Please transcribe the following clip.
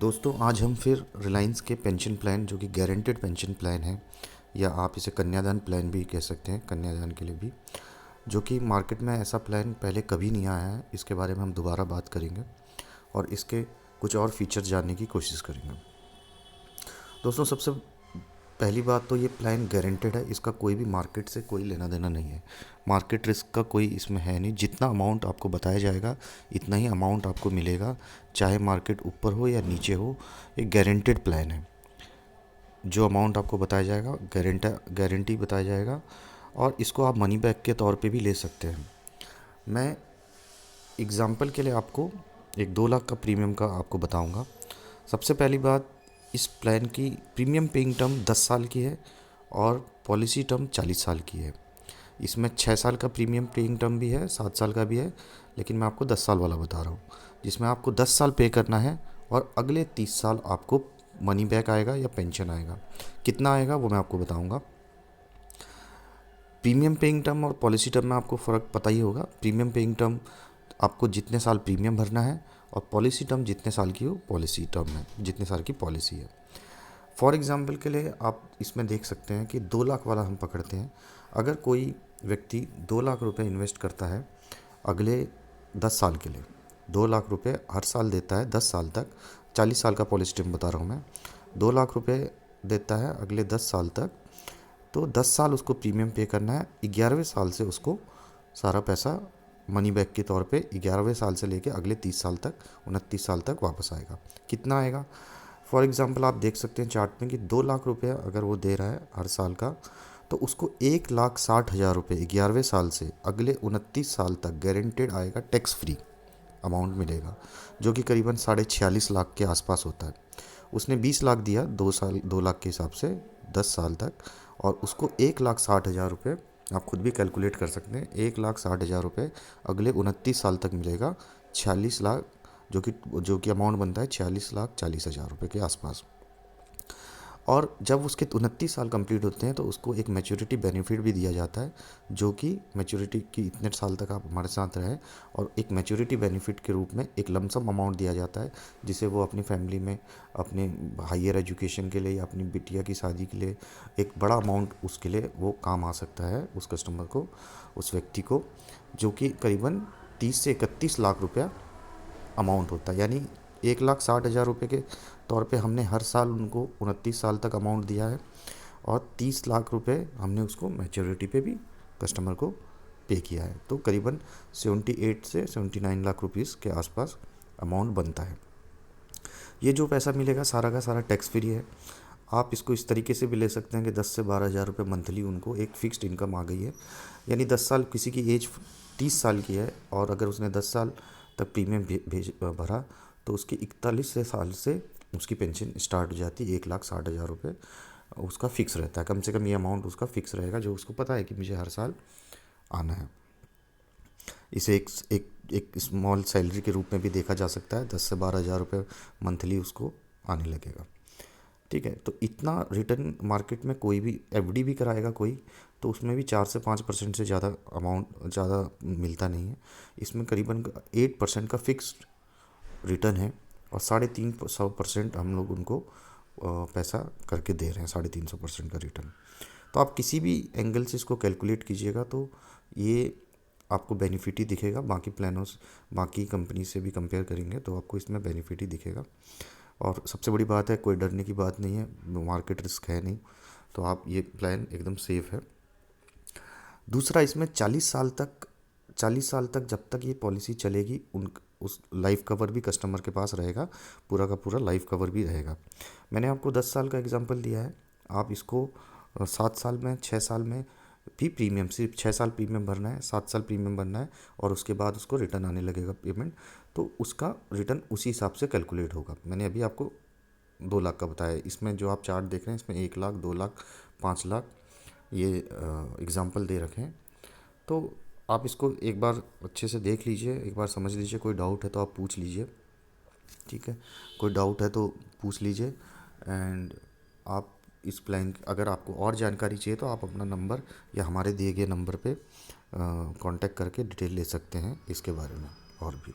दोस्तों आज हम फिर रिलायंस के पेंशन प्लान जो कि गारंटेड पेंशन प्लान है या आप इसे कन्यादान प्लान भी कह सकते हैं, कन्यादान के लिए भी, जो कि मार्केट में ऐसा प्लान पहले कभी नहीं आया है। इसके बारे में हम दोबारा बात करेंगे और इसके कुछ और फीचर्स जानने की कोशिश करेंगे। दोस्तों सबसे पहली बात तो ये प्लान गारंटेड है, इसका कोई भी मार्केट से कोई लेना देना नहीं है। मार्केट रिस्क का कोई इसमें है नहीं। जितना अमाउंट आपको बताया जाएगा इतना ही अमाउंट आपको मिलेगा, चाहे मार्केट ऊपर हो या नीचे हो। एक गारंटेड प्लान है। जो अमाउंट आपको बताया जाएगा गारंटी बताया जाएगा और इसको आप मनी बैक के तौर पे भी ले सकते हैं। मैं एग्ज़ाम्पल के लिए आपको एक 2 लाख का प्रीमियम का आपको बताऊंगा। सबसे पहली बात, इस प्लान की प्रीमियम पेइंग टर्म 10 साल की है और पॉलिसी टर्म 40 साल की है। इसमें 6 साल का प्रीमियम पेइंग टर्म भी है, 7 साल का भी है, लेकिन मैं आपको 10 साल वाला बता रहा हूँ, जिसमें आपको 10 साल पे करना है और अगले 30 साल आपको मनी बैक आएगा या पेंशन आएगा। कितना आएगा वो मैं आपको बताऊँगा। प्रीमियम पेइंग टर्म और पॉलिसी टर्म में आपको फ़र्क पता ही होगा। प्रीमियम पेइंग टर्म आपको जितने साल प्रीमियम भरना है और पॉलिसी टर्म जितने साल की हो पॉलिसी टर्म है, जितने साल की पॉलिसी है। फॉर एग्ज़ाम्पल के लिए आप इसमें देख सकते हैं कि 2 लाख वाला हम पकड़ते हैं। अगर कोई व्यक्ति 2 लाख रुपए इन्वेस्ट करता है अगले 10 साल के लिए, 2 लाख रुपए हर साल देता है 10 साल तक, 40 साल का पॉलिसी टर्म बता रहा हूँ मैं। 2 लाख रुपए देता है अगले 10 साल तक, तो 10 साल उसको प्रीमियम पे करना है। 11वें साल से उसको सारा पैसा मनी बैक के तौर पे 11वें साल से लेके अगले 30 साल तक, 29 साल तक वापस आएगा। कितना आएगा? फॉर एग्ज़ाम्पल आप देख सकते हैं चार्ट में कि 2 लाख रुपये अगर वो दे रहा है हर साल का, तो उसको 1,60,000 रुपये 11वें साल से अगले 29 साल तक गारंटेड आएगा, टैक्स फ्री अमाउंट मिलेगा, जो कि करीबन 46.5 लाख के आसपास होता है। उसने 20 लाख दिया 2 साल 2 लाख के हिसाब से 10 साल तक, और उसको 1,60,000 रुपये, आप खुद भी कैलकुलेट कर सकते हैं, 1,60,000 रुपये अगले 29 साल तक मिलेगा। 46 लाख, जो कि अमाउंट बनता है 46,40,000 रुपये के आसपास। और जब उसके 29 साल कंप्लीट होते हैं तो उसको एक मैच्योरिटी बेनिफिट भी दिया जाता है, जो कि मैच्योरिटी की इतने साल तक आप हमारे साथ रहें, और एक मैच्योरिटी बेनिफिट के रूप में एक लमसम अमाउंट दिया जाता है, जिसे वो अपनी फैमिली में अपने हायर एजुकेशन के लिए या अपनी बिटिया की शादी के लिए एक बड़ा अमाउंट उसके लिए वो काम आ सकता है उस कस्टमर को, उस व्यक्ति को, जो कि करीबन 30 से 31 लाख रुपया अमाउंट होता है। यानी 1,60,000 रुपये के तौर पे हमने हर साल उनको 29 साल तक अमाउंट दिया है और 30 लाख रुपए हमने उसको मैच्योरिटी पे भी कस्टमर को पे किया है। तो करीबन 78 से 79 लाख रुपीस के आसपास अमाउंट बनता है। ये जो पैसा मिलेगा सारा का सारा टैक्स फ्री है। आप इसको इस तरीके से भी ले सकते हैं कि 10 से 12,000 रुपये मंथली उनको एक फ़िक्स्ड इनकम आ गई है। यानी 10 साल, किसी की एज 30 साल की है और अगर उसने 10 साल तक प्रीमियम भरा तो उसकी 41 साल से उसकी पेंशन स्टार्ट हो जाती है। 1,60,000 रुपये उसका फ़िक्स रहता है, कम से कम ये अमाउंट उसका फ़िक्स रहेगा, जो उसको पता है कि मुझे हर साल आना है। इसे एक एक एक स्मॉल सैलरी के रूप में भी देखा जा सकता है। 10 से 12,000 रुपये मंथली उसको आने लगेगा। ठीक है, तो इतना रिटर्न मार्केट में कोई भी एफडी भी कराएगा कोई, तो उसमें भी 4 से 5% से ज़्यादा अमाउंट ज़्यादा मिलता नहीं है। इसमें करीबन 8% का फिक्स्ड रिटर्न है और 350% हम लोग उनको पैसा करके दे रहे हैं, 350% का रिटर्न। तो आप किसी भी एंगल से इसको कैलकुलेट कीजिएगा तो ये आपको बेनिफिट ही दिखेगा। बाकी प्लानों से, बाकी कंपनी से भी कंपेयर करेंगे तो आपको इसमें बेनिफिट ही दिखेगा। और सबसे बड़ी बात है, कोई डरने की बात नहीं है, मार्केट रिस्क है नहीं, तो आप ये प्लान एकदम सेफ़ है। दूसरा, इसमें 40 साल तक जब तक ये पॉलिसी चलेगी उस लाइफ कवर भी कस्टमर के पास रहेगा, पूरा का पूरा लाइफ कवर भी रहेगा। मैंने आपको 10 साल का एग्जांपल दिया है, आप इसको 7 साल में, 6 साल में भी प्रीमियम, सिर्फ 6 साल प्रीमियम भरना है, 7 साल प्रीमियम भरना है और उसके बाद उसको रिटर्न आने लगेगा पेमेंट, तो उसका रिटर्न उसी हिसाब से कैलकुलेट होगा। मैंने अभी आपको 2 लाख का बताया। इसमें जो आप चार्ट देख रहे हैं इसमें 1 लाख, 2 लाख, 5 लाख ये एग्ज़ाम्पल दे रखे हैं। तो आप इसको एक बार अच्छे से देख लीजिए, एक बार समझ लीजिए। कोई डाउट है तो आप पूछ लीजिए, ठीक है? कोई डाउट है तो पूछ लीजिए। एंड आप इस प्लान, अगर आपको और जानकारी चाहिए तो आप अपना नंबर या हमारे दिए गए नंबर पे कांटेक्ट करके डिटेल ले सकते हैं इसके बारे में और भी।